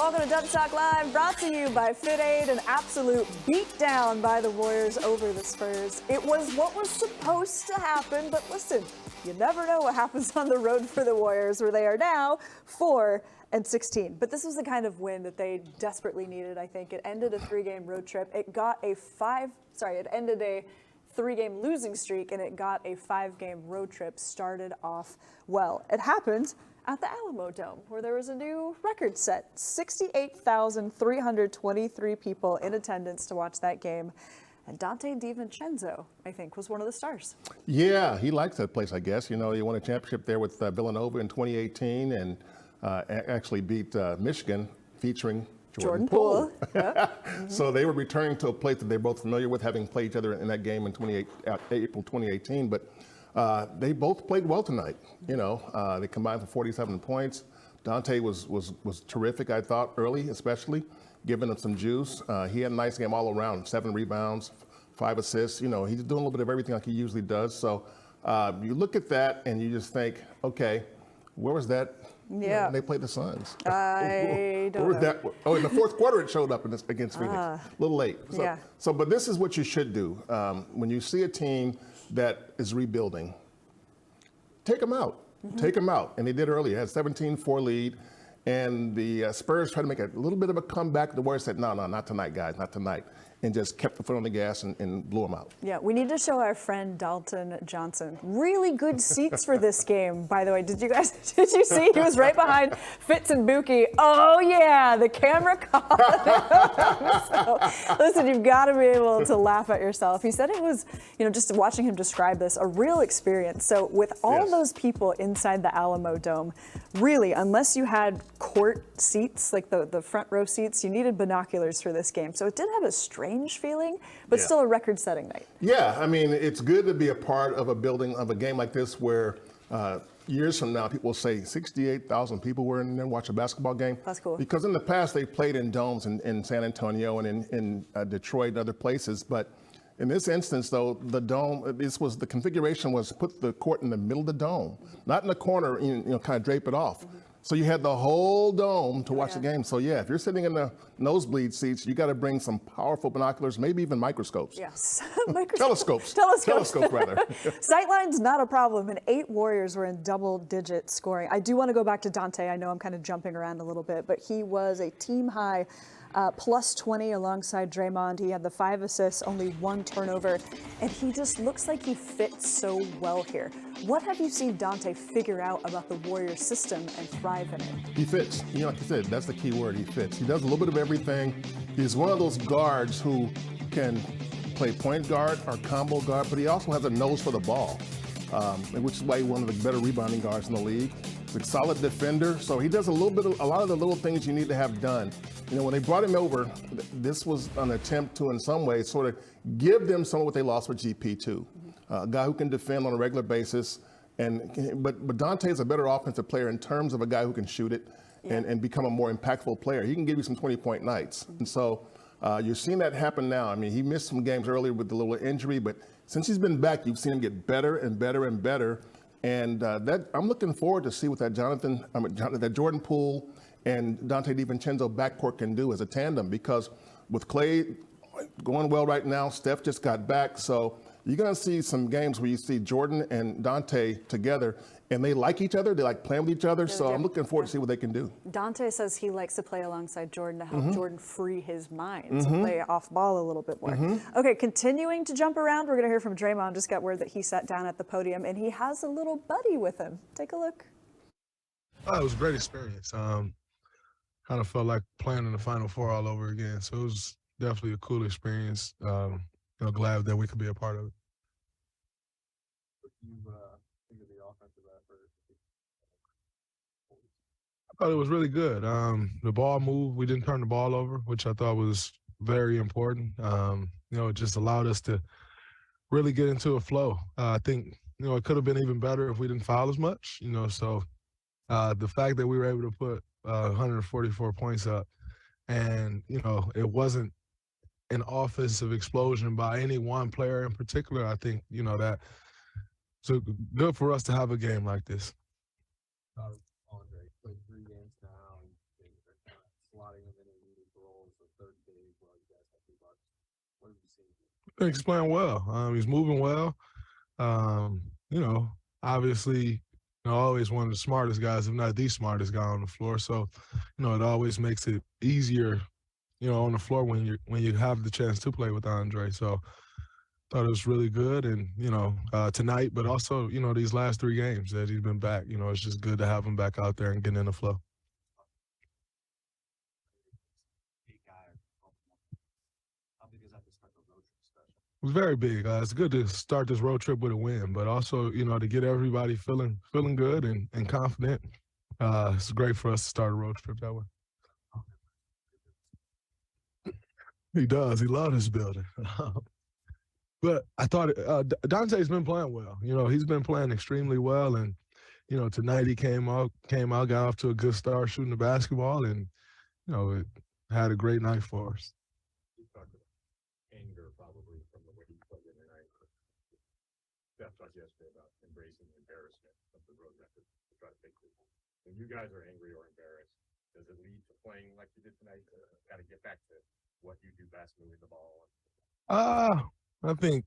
Welcome to Dutch Talk Live, brought to you by Fit Aid. An absolute beatdown by the Warriors over the Spurs. It was what was supposed to happen, but listen, you never know what happens on the road for the Warriors, where they are now 4-16. But this was the kind of win that they desperately needed, I think. It ended a three-game road trip. It ended a three-game losing streak, and it got a five-game road trip started off well. It happened at the Alamo Dome, where there was a new record set. 68,323 people in attendance to watch that game. And Donte DiVincenzo, I think, was one of the stars. Yeah, he likes that place, I guess. You know, he won a championship there with Villanova in 2018 and actually beat Michigan, featuring Jordan Poole. Yep. So they were returning to a place that they're both familiar with, having played each other in that game in April 2018. But they both played well tonight. You know, they combined for 47 points. Donte was terrific, I thought, early, especially, giving them some juice. He had a nice game all around, 7 rebounds, 5 assists. You know, he's doing a little bit of everything like he usually does. So you look at that and you just think, okay, where was that? Yeah. You know, when they played the Suns. I don't know. That? Oh, in the fourth quarter it showed up against Phoenix. A little late. So, yeah. But this is what you should do. When you see a team that is rebuilding, take them out. Mm-hmm. Take them out. And they did earlier. It had 17-4 lead. And the Spurs tried to make a little bit of a comeback. The Warriors said, no, not tonight, guys, not tonight. And just kept the foot on the gas and blew them out. Yeah, we need to show our friend Dalton Johnson. Really good seats for this game, by the way. Did you see? He was right behind Fitz and Buki. Oh, yeah, the camera caught him. So, listen, you've got to be able to laugh at yourself. He said it was, just watching him describe this, a real experience. So with all those people inside the Alamo Dome, really, unless you had court seats, like the front row seats, you needed binoculars for this game. So it did have a strange feeling, but still a record-setting night. Yeah, I mean, it's good to be a part of a game like this where years from now people will say 68,000 people were in there and watch a basketball game. That's cool. Because in the past they played in domes in San Antonio and in Detroit and other places, but in this instance, though, the dome, the configuration was put the court in the middle of the dome, not in the corner, kind of drape it off. Mm-hmm. So you had the whole dome to watch the game. So yeah, if you're sitting in the nosebleed seats, you got to bring some powerful binoculars, maybe even microscopes. Yes. Telescopes rather. Sightline's not a problem, and 8 Warriors were in double-digit scoring. I do want to go back to Donte. I know I'm kind of jumping around a little bit, but he was a team high plus 20 alongside Draymond. He had the 5 assists, only 1 turnover, and he just looks like he fits so well here. What have you seen Donte figure out about the Warriors system and thrive in it? He fits. Like you said, that's the key word, he fits. He does a little bit of everything. He's one of those guards who can play point guard or combo guard, but he also has a nose for the ball, which is why he's one of the better rebounding guards in the league. He's a solid defender, so he does a lot of the little things you need to have done. When they brought him over, this was an attempt to, in some ways, sort of give them some of what they lost with GP2. A guy who can defend on a regular basis. But Donte is a better offensive player in terms of a guy who can shoot it and become a more impactful player. He can give you some 20-point nights. And so you're seeing that happen now. I mean, he missed some games earlier with the little injury, but since he's been back, you've seen him get better and better and better. And I'm looking forward to see what that Jordan Poole and Donte DiVincenzo backcourt can do as a tandem, because with Clay going well right now, Steph just got back. So you're going to see some games where you see Jordan and Donte together, and they like each other. They like playing with each other. So I'm looking forward to see what they can do. Donte says he likes to play alongside Jordan to help Jordan free his mind, to play off ball a little bit more. Okay, continuing to jump around, we're going to hear from Draymond. Just got word that he sat down at the podium, and he has a little buddy with him. Take a look. Oh, it was a great experience. Kind of felt like playing in the Final Four all over again. So it was definitely a cool experience. Glad that we could be a part of it. What do you think of the offensive effort? I thought it was really good. The ball moved. We didn't turn the ball over, which I thought was very important. It just allowed us to really get into a flow. I think, it could have been even better if we didn't foul as much, So the fact that we were able to put 144 points up and, it wasn't an offensive explosion by any one player in particular, I think, that so good for us to have a game like this. Andre played 3 games now, and they're kind of slotting He's playing well. He's moving well. You know, obviously, always one of the smartest guys, if not the smartest guy on the floor. So, it always makes it easier, on the floor when you have the chance to play with Andre. So, thought it was really good, and tonight, but also these last 3 games that he's been back. It's just good to have him back out there and getting in the flow. It was very big. It's good to start this road trip with a win, but also, to get everybody feeling good and confident. It's great for us to start a road trip that way. He does. He loves this building. But I thought Dante's been playing well. He's been playing extremely well, and tonight he came out, got off to a good start shooting the basketball, and it had a great night for us. Anger probably from the way you played in the night. Steph talked yesterday about embracing the embarrassment of the road record to try to fix it. When you guys are angry or embarrassed, does it lead to playing like you did tonight to kind of get back to what you do best, moving the ball? I think,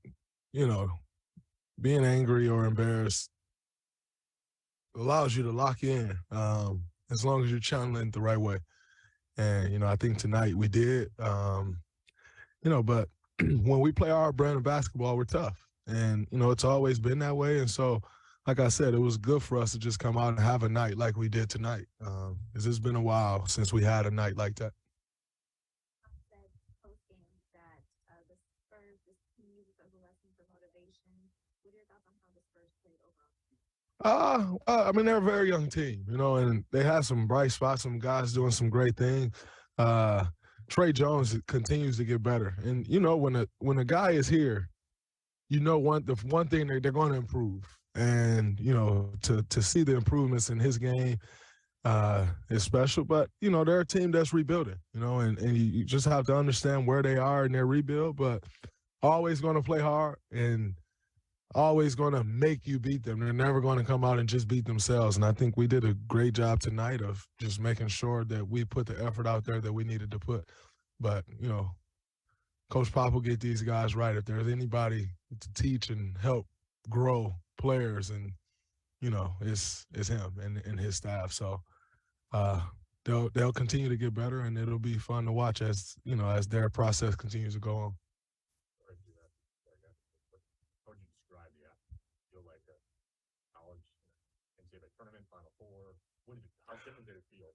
being angry or embarrassed allows you to lock in as long as you're channeling it the right way. And, I think tonight we did. But when we play our brand of basketball, we're tough. And, it's always been that way. And so, like I said, it was good for us to just come out and have a night like we did tonight. Because it's been a while since we had a night like that. That the Spurs, this team uses as a lesson for motivation. What are your thoughts on how the Spurs played overall? I mean, they're a very young team, and they have some bright spots, some guys doing some great things. Trey Jones continues to get better. And, when a guy is here, the one thing they're going to improve. And, to see the improvements in his game is special. But, they're a team that's rebuilding, and you just have to understand where they are in their rebuild, but always going to play hard and always going to make you beat them. They're never going to come out and just beat themselves. And I think we did a great job tonight of just making sure that we put the effort out there that we needed to put. But, Coach Pop will get these guys right. If there's anybody to teach and help grow players, and, it's him and his staff. So they'll continue to get better, and it'll be fun to watch as their process continues to go on. How would you describe the feel like a college NCAA tournament, Final Four? How different did it feel?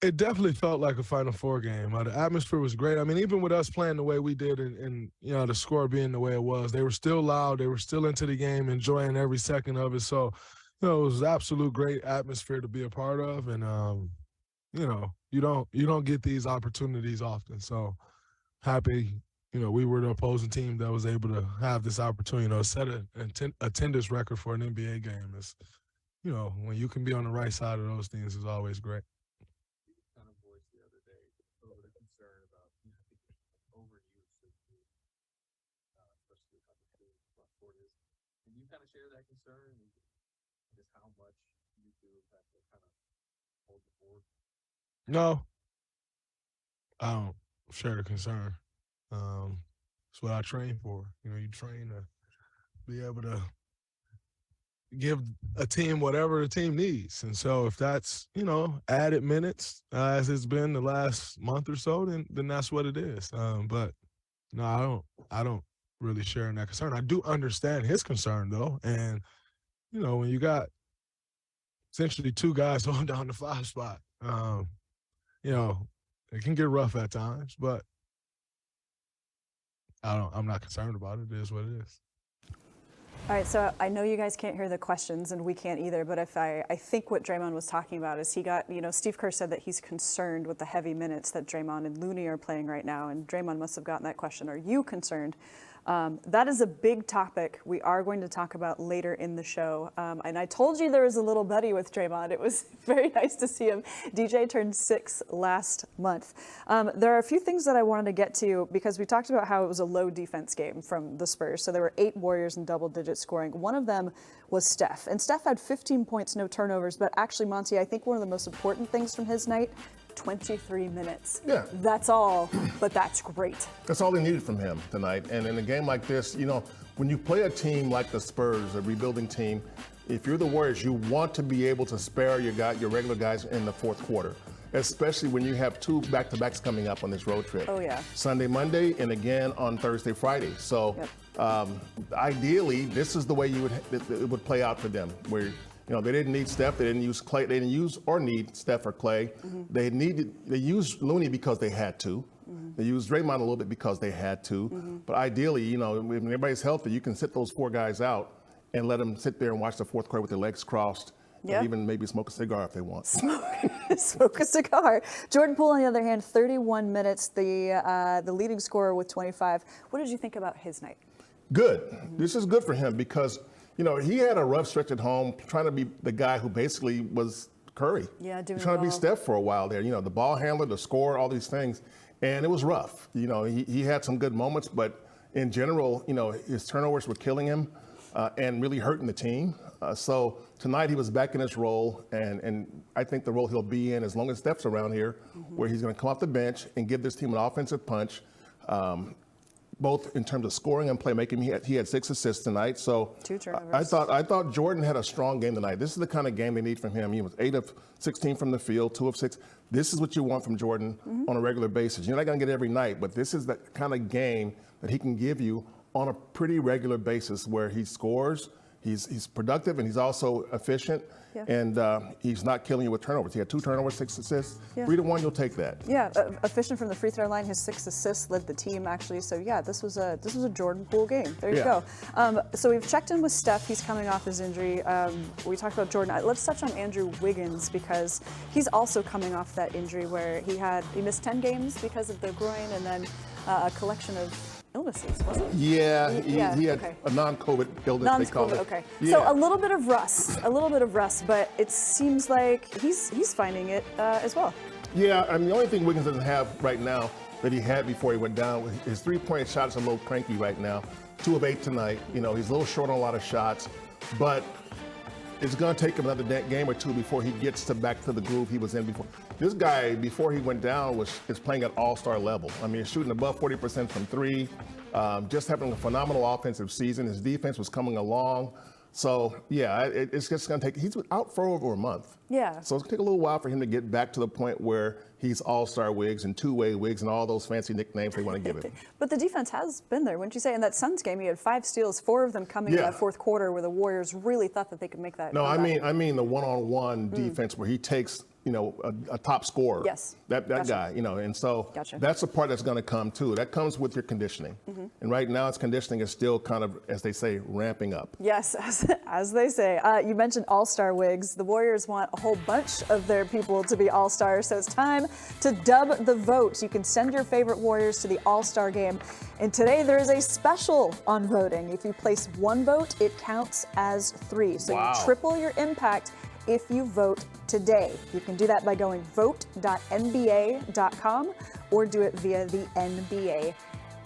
It definitely felt like a Final Four game. The atmosphere was great. I mean, even with us playing the way we did and the score being the way it was, they were still loud. They were still into the game, enjoying every second of it. So, it was absolute great atmosphere to be a part of. And, you don't get these opportunities often. So happy, we were the opposing team that was able to have this opportunity, set an attendance record for an NBA game. Is, when you can be on the right side of those things is always great. Kind of voice the other day over the concern about overuse of the especially how the front court is. Can you kind of share that concern and just how much you do have to kind of hold the board? No, I don't share the concern. It's what I train for. You train to be able to give a team whatever the team needs. And so if that's, added minutes, as it's been the last month or so, then that's what it is. But no, I don't really share in that concern. I do understand his concern, though. And, when you got essentially 2 guys going down the 5 spot, it can get rough at times, but I'm not concerned about it. It is what it is. All right, so I know you guys can't hear the questions, and we can't either, but I think what Draymond was talking about is he got, Steve Kerr said that he's concerned with the heavy minutes that Draymond and Looney are playing right now, and Draymond must have gotten that question, are you concerned? That is a big topic we are going to talk about later in the show. And I told you there was a little buddy with Draymond. It was very nice to see him. DJ turned 6 last month. There are a few things that I wanted to get to because we talked about how it was a low defense game from the Spurs. So there were 8 Warriors in double-digit scoring. One of them was Steph. And Steph had 15 points, no turnovers. But actually, Monte, I think one of the most important things from his night 23 minutes. Yeah. That's all, but that's great. That's all they needed from him tonight. And in a game like this, you know, when you play a team like the Spurs, a rebuilding team, if you're the Warriors, you want to be able to spare your regular guys in the fourth quarter, especially when you have 2 back-to-backs coming up on this road trip. Oh, yeah. Sunday, Monday, and again on Thursday, Friday. So ideally, this is the way it would play out for them, where they didn't need Steph, they didn't use Clay, they didn't use or need Steph or Clay. They used Looney because they had to. They used Draymond a little bit because they had to. But ideally, when everybody's healthy, you can sit those 4 guys out and let them sit there and watch the fourth quarter with their legs crossed. Yeah. And even maybe smoke a cigar if they want. Smoke a cigar. Jordan Poole, on the other hand, 31 minutes, the leading scorer with 25. What did you think about his night? Good. This is good for him because, he had a rough stretch at home trying to be the guy who basically was Curry. Yeah, doing trying to be well. Steph for a while there. The ball handler, the scorer, all these things. And it was rough. He had some good moments, but in general, his turnovers were killing him and really hurting the team. So tonight he was back in his role, and I think the role he'll be in as long as Steph's around here, where he's going to come off the bench and give this team an offensive punch, both in terms of scoring and playmaking. He had 6 assists tonight. So 2 turnovers. I thought Jordan had a strong game tonight. This is the kind of game they need from him. He was 8 of 16 from the field, 2 of 6. This is what you want from Jordan on a regular basis. You're not going to get it every night, but this is the kind of game that he can give you on a pretty regular basis, where he scores, he's productive, and he's also efficient, and he's not killing you with turnovers. He had 2 turnovers, 6 assists. 3-1, you'll take that. Yeah, efficient from the free throw line. His 6 assists led the team, actually. So yeah, this was a Jordan Poole game. There you go. So we've checked in with Steph. He's coming off his injury. We talked about Jordan. Let's touch on Andrew Wiggins, because he's also coming off that injury where he missed 10 games because of the groin, and then a collection of illnesses, wasn't it? Yeah, he had a non-COVID illness, they call it. Okay. Yeah. So a little bit of rust, but it seems like he's finding it as well. Yeah, I mean, the only thing Wiggins doesn't have right now that he had before he went down, his 3-point shot is a little cranky right now. 2 of 8 tonight. He's a little short on a lot of shots, but it's going to take him another game or 2 before he gets back to the groove he was in before. This guy, before he went down, is playing at all-star level. I mean, he's shooting above 40% from 3, just having a phenomenal offensive season. His defense was coming along. So, yeah, it's just going to take – he's out for over a month. Yeah. So it's going to take a little while for him to get back to the point where he's all-star Wiggs and two-way Wiggs and all those fancy nicknames they want to give him. But the defense has been there, wouldn't you say? In that Suns game, he had 5 steals, 4 of them coming in that fourth quarter, where the Warriors really thought that they could make that comeback. I mean the one-on-one defense where he takes a top scorer. Yes. That guy, and so that's the part that's going to come too. That comes with your conditioning. And right now, its conditioning is still kind of, as they say, ramping up. Yes, as they say. You mentioned all-star Wigs. The Warriors want a whole bunch of their people to be all-stars, so it's time to dub the vote. You can send your favorite Warriors to the all-star game. And today there is a special on voting. If you place 1 vote, it counts as 3. So you triple your impact if you vote today. You can do that by going vote.nba.com or do it via the NBA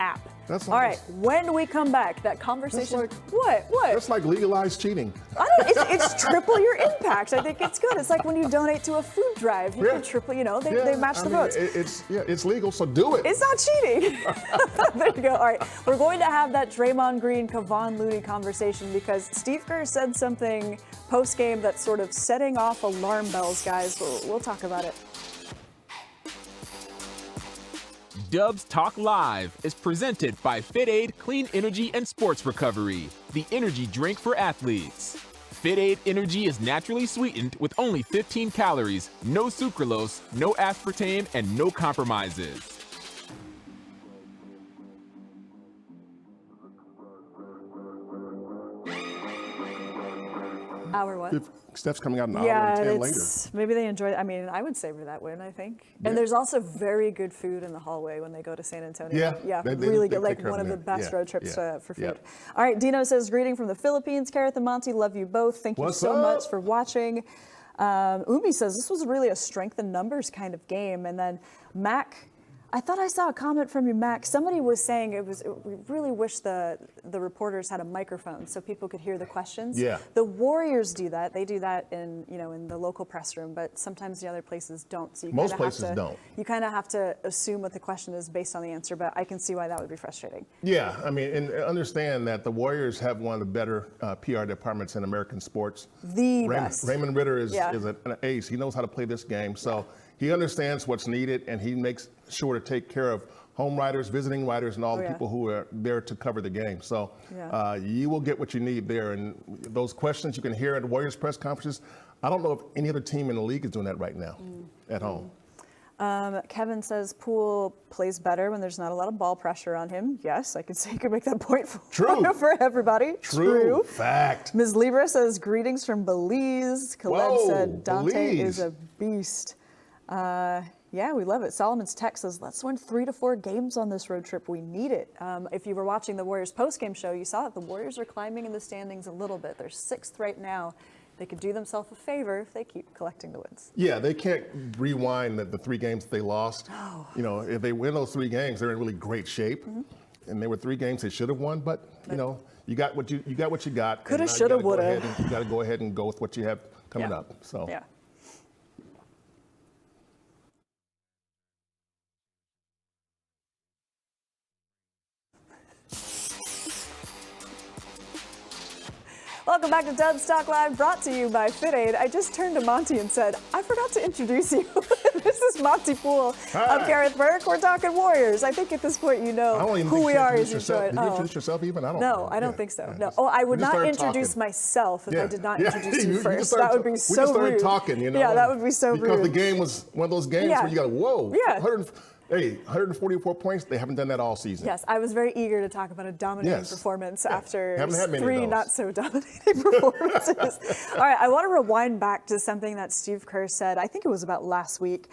app. All right, when we come back, that conversation. What? That's like legalized cheating. I don't know. It's triple your impact. I think it's good. It's like when you donate to a food drive. You can triple, they match the votes. It's legal, so do it. It's not cheating. There you go. All right, we're going to have that Draymond Green, Kevon Looney conversation because Steve Kerr said something post-game that's sort of setting off alarm bells, guys. We'll talk about it. Dubs Talk Live is presented by FitAid Clean Energy and Sports Recovery, the energy drink for athletes. FitAid Energy is naturally sweetened with only 15 calories, no sucralose, no aspartame, and no compromises. Hour what? Steph's coming out an hour and 10 later. Maybe they enjoy it. I mean, I would savor that win, I think. And there's also very good food in the hallway when they go to San Antonio. Yeah, they really good. Like one of the best road trips for food. All right, Dino says, greeting from the Philippines. Kerith and Monte, love you both. Thank you so much for watching. Umi says, this was really a strength in numbers kind of game. And then Mac, I thought I saw a comment from you, Max. Somebody was saying we really wish the reporters had a microphone so people could hear the questions. Yeah. The Warriors do that. They do that in the local press room, but sometimes the other places don't. So Most places don't. You kind of have to assume what the question is based on the answer, but I can see why that would be frustrating. Yeah, I mean, and understand that the Warriors have one of the better PR departments in American sports. Best. Raymond Ritter is Yeah. an ace. He knows how to play this game. So he understands what's needed, and he makes sure to take care of home writers, visiting writers, and all the people who are there to cover the game. So you will get what you need there. And those questions you can hear at the Warriors press conferences, I don't know if any other team in the league is doing that right now at home. Kevin says Poole plays better when there's not a lot of ball pressure on him. Yes, I could say you could make that point for everybody. True. Fact. Ms. Libra says greetings from Belize. Khaled said Dante Belize. is a beast. Yeah, we love it. Solomon's text says, let's win 3 to 4 games on this road trip. We need it. If you were watching the Warriors postgame show, you saw that the Warriors are climbing in the standings a little bit. They're 6th right now. They could do themselves a favor if they keep collecting the wins. Yeah, they can't rewind the 3 games they lost. Oh. If they win those 3 games, they're in really great shape. And there were 3 games they should have won, but you got what you got. Coulda, shoulda, woulda. You got to go ahead and go with what you have coming up. So. Yeah. Welcome back to Dubs Talk Live, brought to you by Fit Aid. I just turned to Monte and said, I forgot to introduce you. This is Monte Poole. I'm Kerith Burke. We're talking Warriors. I think at this point you know who we are as you join. Did you introduce yourself even? I don't No, know. I don't think so. No. Oh, I would not introduce myself if I did not introduce you first. That would be so rude. We just started talking, Yeah, that would be so rude. Because the game was one of those games where you got, whoa. Yeah. 144 points. They haven't done that all season. Yes, I was very eager to talk about a dominating performance after Haven't had many 3 of those. not so dominating performances. All right, I want to rewind back to something that Steve Kerr said. I think it was about last week.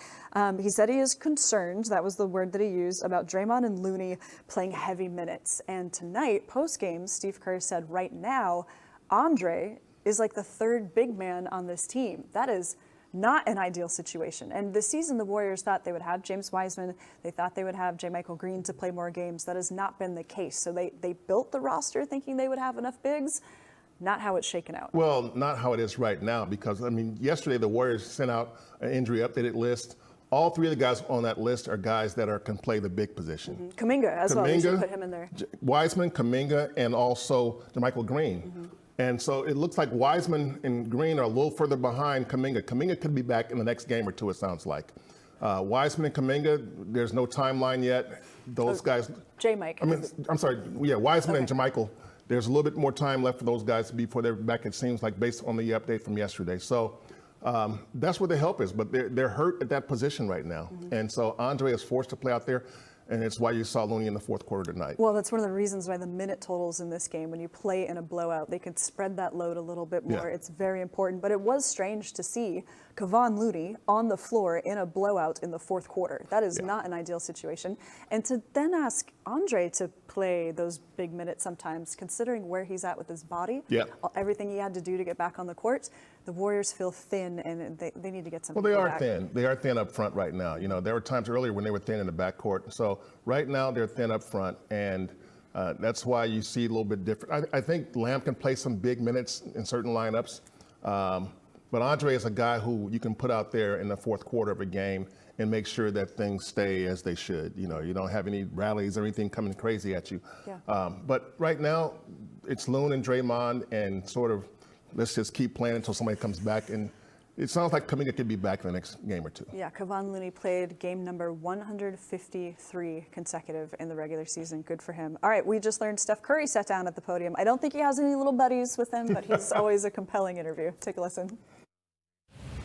He said he is concerned, that was the word that he used, about Draymond and Looney playing heavy minutes. And tonight, post-game, Steve Kerr said right now, Andre is like the 3rd big man on this team. That is not an ideal situation. And this season, the Warriors thought they would have James Wiseman. They thought they would have J. Michael Green to play more games. That has not been the case. So they built the roster thinking they would have enough bigs. Not how it's shaken out. Well, not how it is right now, because, yesterday the Warriors sent out an injury updated list. All 3 of the guys on that list are guys that can play the big position. Kuminga as well. We should put him in there. Wiseman, Kuminga, and also J. Michael Green. And so it looks like Wiseman and Green are a little further behind Kuminga. Kuminga could be back in the next game or 2, it sounds like. Wiseman and Kuminga, there's no timeline yet. Those guys. J-Mike. I'm sorry. Yeah, Wiseman and JaMichael. There's a little bit more time left for those guys before they're back, it seems like, based on the update from yesterday. So that's where the help is. But they're hurt at that position right now. And so Andre is forced to play out there. And it's why you saw Looney in the 4th quarter tonight. Well, that's one of the reasons why the minute totals in this game, when you play in a blowout, they can spread that load a little bit more. It's very important. But it was strange to see Kevon Looney on the floor in a blowout in the 4th quarter. That is not an ideal situation. And to then ask Andre to play those big minutes sometimes, considering where he's at with his body, everything he had to do to get back on the court, the Warriors feel thin, and they need to get something. Well, they are back. thin. They are thin up front right now. There were times earlier when they were thin in the backcourt. So right now they're thin up front, and that's why you see a little bit different. I think Lamb can play some big minutes in certain lineups, but Andre is a guy who you can put out there in the 4th quarter of a game and make sure that things stay as they should. You don't have any rallies or anything coming crazy at you. But right now, it's Loon and Draymond, and sort of let's just keep playing until somebody comes back. And it sounds like Kuminga could be back in the next game or 2. Yeah, Kevon Looney played game number 153 consecutive in the regular season. Good for him. All right, we just learned Steph Curry sat down at the podium. I don't think he has any little buddies with him, but he's always a compelling interview. Take a listen.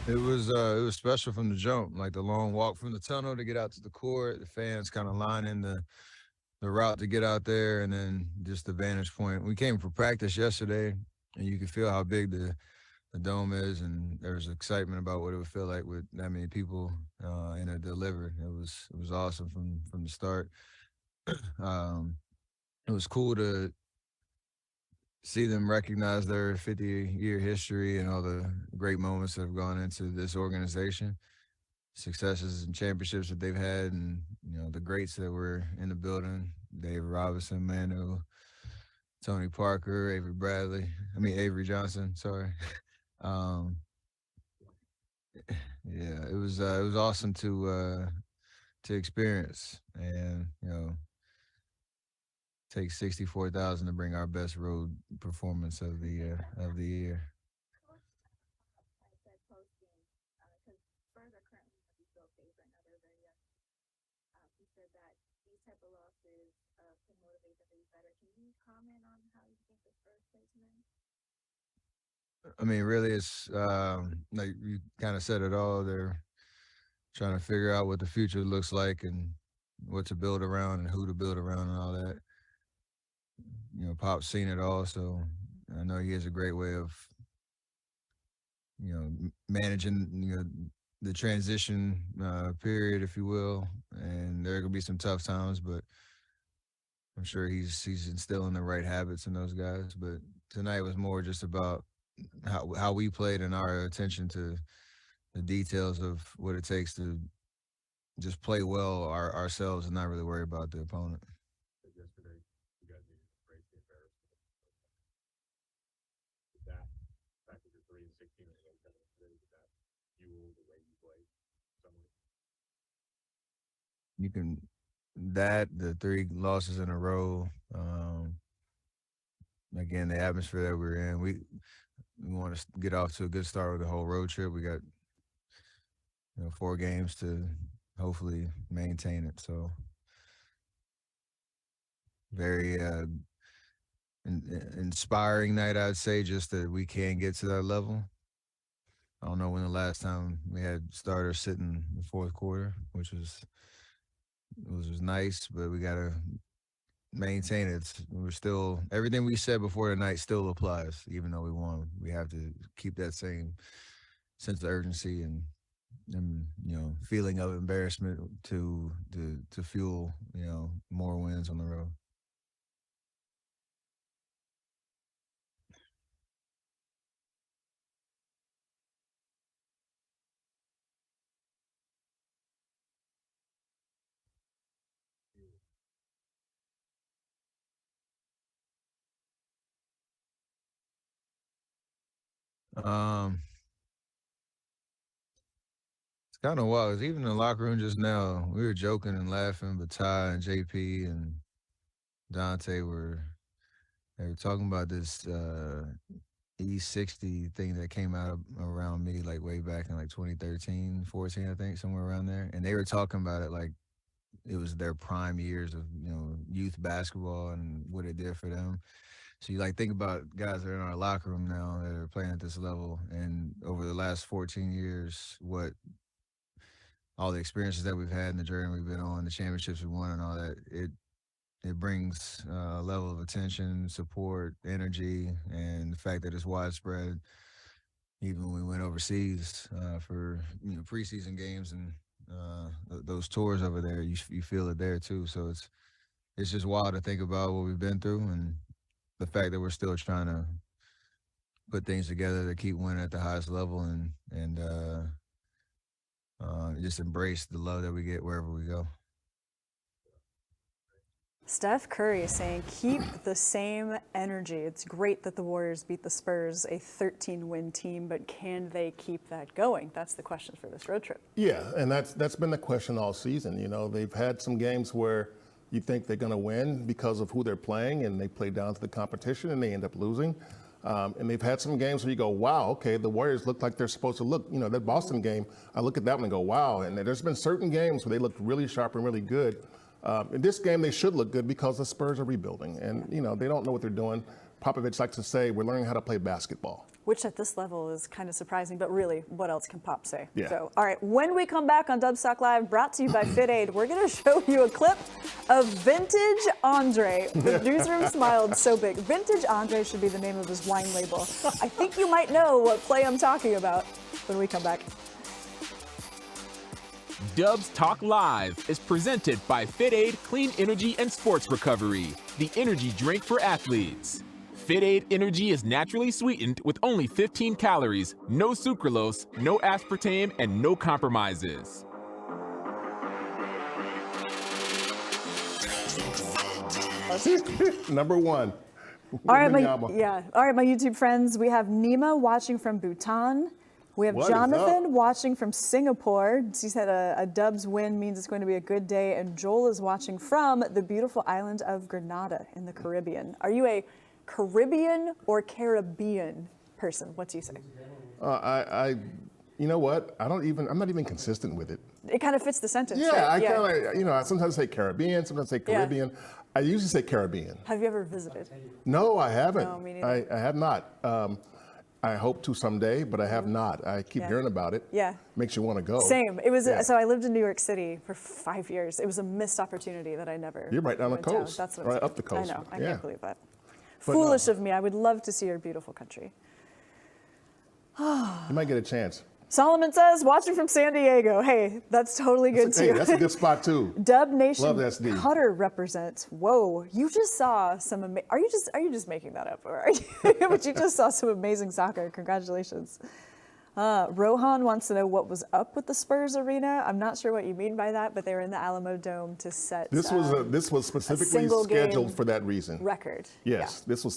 It was special from the jump, like the long walk from the tunnel to get out to the court, the fans kind of lining the route to get out there, and then just the vantage point. We came for practice yesterday, and you could feel how big the dome is, and there was excitement about what it would feel like with that many people in it delivered. It was awesome from the start. It was cool to see them recognize their 50-year history and all the great moments that have gone into this organization. successes and championships that they've had, and the greats that were in the building: Dave Robinson, Manu, Tony Parker, Avery Johnson. Sorry. Yeah, it was awesome to experience, and take 64,000 to bring our best road performance of the year. I said post-game, because Spurs are currently in the rebuild phase right now. They're very young. He said that these type of losses can motivate them to be better. Can you comment on how you think the Spurs play tonight? I mean, really, it's like you kind of said it all. They're trying to figure out what the future looks like and what to build around and who to build around and all that. Pop's seen it all, so I know he has a great way of, managing, the transition period, if you will. And there are gonna be some tough times, but I'm sure he's instilling the right habits in those guys. But tonight was more just about how we played and our attention to the details of what it takes to just play well ourselves and not really worry about the opponent. Yesterday, you guys needed to break the embarrassment. That fact that you're 3-16 and that fuel the way you play somewhere. The 3 losses in a row. Again, the atmosphere that we're in, we want to get off to a good start with the whole road trip. We got 4 games to hopefully maintain it. So very inspiring night, I'd say, just that we can get to that level. I don't know when the last time we had starters sitting the fourth quarter, which was nice, but we got to maintain it. We're still, everything we said before the night still applies, even though we won. We have to keep that same sense of urgency and feeling of embarrassment to fuel, more wins on the road. It's kind of wild. 'Cause even in the locker room just now, we were joking and laughing, but Ty and JP and Dante were talking about this E60 thing that came out around me like way back in like 2013, 14, I think, somewhere around there. And they were talking about it like it was their prime years of, youth basketball and what it did for them. So you think about guys that are in our locker room now that are playing at this level, and over the last 14 years, what all the experiences that we've had and the journey we've been on, the championships we won and all that, it brings a level of attention, support, energy, and the fact that it's widespread. Even when we went overseas for preseason games and those tours over there, you feel it there too. So it's just wild to think about what we've been through and the fact that we're still trying to put things together to keep winning at the highest level and just embrace the love that we get wherever we go. Steph Curry is saying keep the same energy. It's great that the Warriors beat the Spurs, a 13-win team, but can they keep that going? That's the question for this road trip. Yeah, and that's been the question all season. They've had some games where you think they're going to win because of who they're playing, and they play down to the competition, and they end up losing. And they've had some games where you go, wow, okay, the Warriors look like they're supposed to look. That Boston game, I look at that one and go, wow. And there's been certain games where they looked really sharp and really good. In this game, they should look good because the Spurs are rebuilding. And, they don't know what they're doing. Popovich likes to say, we're learning how to play basketball. Which at this level is kind of surprising, but really, what else can Pop say? Yeah. So, all right, when we come back on Dubstock Live, brought to you by Fit Aid, we're going to show you a clip of Vintage Andre. The newsroom smiled so big. Vintage Andre should be the name of his wine label. I think you might know what play I'm talking about when we come back. Dubs Talk Live is presented by Fit Aid Clean Energy and Sports Recovery, the energy drink for athletes. Fit Aid Energy is naturally sweetened with only 15 calories, no sucralose, no aspartame, and no compromises. Number one. All right, my Wembanyama. All right, my YouTube friends. We have Nima watching from Bhutan. We have What is Jonathan up? watching from Singapore. He said a Dubs win means it's going to be a good day. And Joel is watching from the beautiful island of Grenada in the Caribbean. Are you a Caribbean or Caribbean person? What do you say? You know what? I'm not even consistent with it. It kind of fits the sentence. Yeah, right? I kind of, I sometimes say Caribbean, sometimes say Caribbean. I usually say Caribbean. Have you ever visited? No, I haven't. No, me neither. I have not. I hope to someday, but I have not. I keep hearing about it. Yeah. Makes you want to go. Same. It was Yeah. so I lived in New York City for 5 years. It was a missed opportunity that I never. You're right down the went down. coast, That's what right I'm up the saying. coast. I know. I Yeah. can't believe that. But Foolish no. of me. I would love to see your beautiful country. You might get a chance. Solomon says, watching from San Diego. Hey, that's totally good Hey, too. that's a good spot too. Dub Nation Love SD. Qatar represents. Whoa, you just saw some. Are you just making that up, or are you? But you just saw some amazing soccer. Congratulations. Rohan wants to know what was up with the Spurs arena. I'm not sure what you mean by that, but they were in the Alamo Dome to set. This was specifically single scheduled game for that reason. record. Yes, this was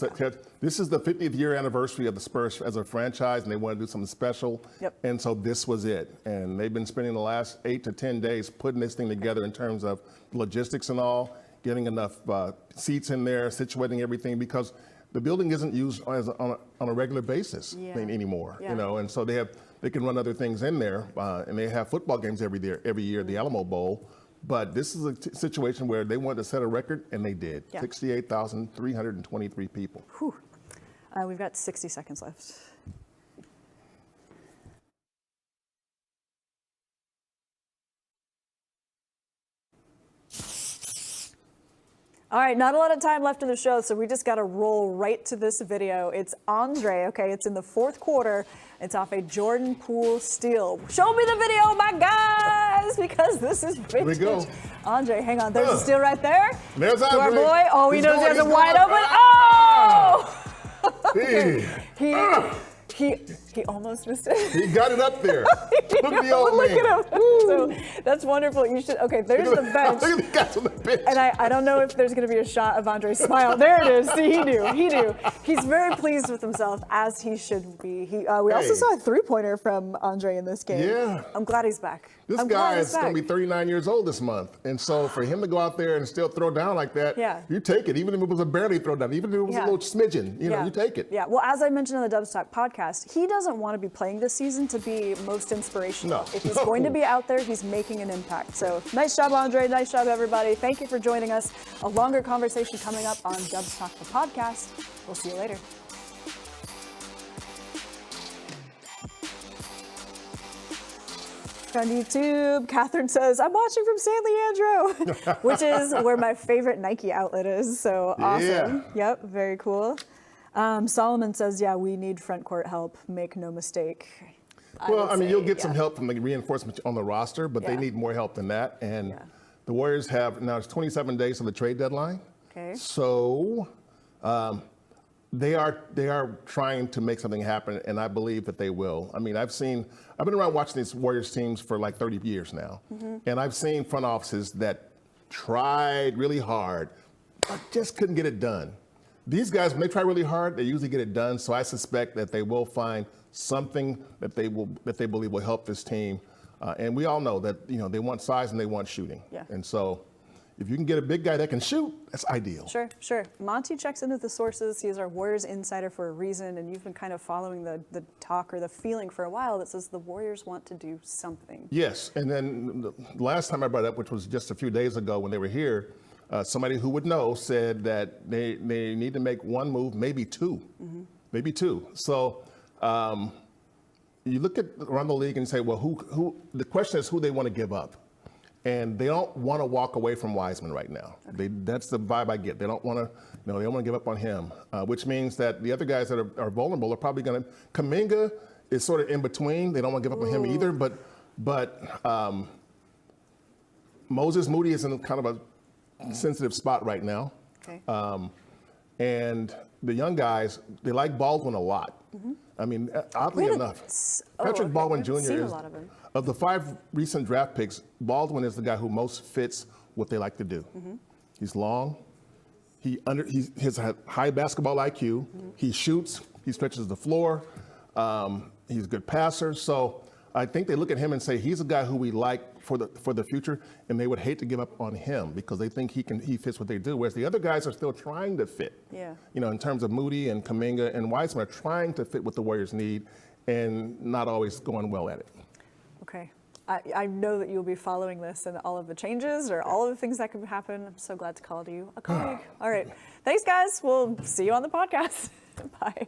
this is the 50th year anniversary of the Spurs as a franchise, and they want to do something special. Yep. And so this was it. And they've been spending the last 8 to 10 days putting this thing together in terms of logistics and all, getting enough seats in there, situating everything, because the building isn't used on a regular basis anymore. Yeah. You know, and so they can run other things in there, and they have football games every year, the Alamo Bowl. But this is a situation where they wanted to set a record, and they did. Yeah. 68,323 people. Whew. We've got 60 seconds left. All right, not a lot of time left in the show, so we just got to roll right to this video. It's Andre, okay? It's in the fourth quarter. It's off a Jordan Poole steal. Show me the video, my guys, because this is vintage. Here we go. Andre, hang on. There's a steal right there. There's To our Andre. boy. Oh, he He's knows he going, has a he's wide going. open. Ah! Oh! He almost missed it. He got it up there. Look at the old Look man. at him. So that's wonderful. You should. Okay, there's the bench. Look at the guys on the bench. And I don't know if there's going to be a shot of Andre's smile. There it is. See, he knew. He's very pleased with himself, as he should be. We also saw a three-pointer from Andre in this game. Yeah. I'm glad he's back. This I'm guy glad he's is going to back. be 39 years old this month. And so for him to go out there and still throw down like that, you take it. Even if it was a barely throw down, even if it was a little smidgen, you know, you take it. Yeah, well, as I mentioned on the Dubs Talk podcast, he doesn't want to be playing this season to be most inspirational. No. If he's going to be out there, he's making an impact. So nice job, Andre. Nice job, everybody. Thank you for joining us. A longer conversation coming up on Dubs Talk the podcast. We'll see you later. On YouTube, Catherine says, I'm watching from San Leandro, which is where my favorite Nike outlet is. So awesome. Yeah. Yep, very cool. Solomon says, yeah, we need front court help. Make no mistake. Well, I mean, you'll get yeah. some help from the reinforcement on the roster, but they need more help than that. And the Warriors have, now it's 27 days to the trade deadline. Okay. So they are trying to make something happen, and I believe that they will. I mean, I've been around watching these Warriors teams for like 30 years now, and I've seen front offices that tried really hard, but just couldn't get it done. These guys, when they try really hard, they usually get it done. So I suspect that they will find something that they believe will help this team. And we all know that they want size and they want shooting. Yeah. And so if you can get a big guy that can shoot, that's ideal. Sure. Monte checks into the sources. He is our Warriors insider for a reason, and you've been kind of following the talk or the feeling for a while that says the Warriors want to do something. Yes, and then the last time I brought it up, which was just a few days ago when they were here, somebody who would know said that they need to make one move, maybe two. Maybe two. So you look at around the league and say, well, who? The question is who they want to give up. And they don't want to walk away from Wiseman right now. That's the vibe I get. They don't want to, they don't want to give up on him, which means that the other guys that are vulnerable are probably going to. Kuminga is sort of in between. They don't want to give up on him either. But Moses Moody is in kind of a sensitive spot right now. Okay. And the young guys, they like Baldwin a lot. I mean, oddly enough, Patrick Baldwin Jr. Seen a is, lot of him. of the 5 recent draft picks, Baldwin is the guy who most fits what they like to do. He's long. He has a high basketball IQ. He shoots. He stretches the floor. He's a good passer. So I think they look at him and say he's a guy who we like for the future, and they would hate to give up on him because they think he fits what they do. Whereas the other guys are still trying to fit. Yeah. You know, in terms of Moody and Kuminga and Wiseman are trying to fit what the Warriors need, and not always going well at it. Okay. I know that you'll be following this and all of the changes or all of the things that could happen. I'm so glad to call you a colleague. All right. Thanks, guys. We'll see you on the podcast. Bye.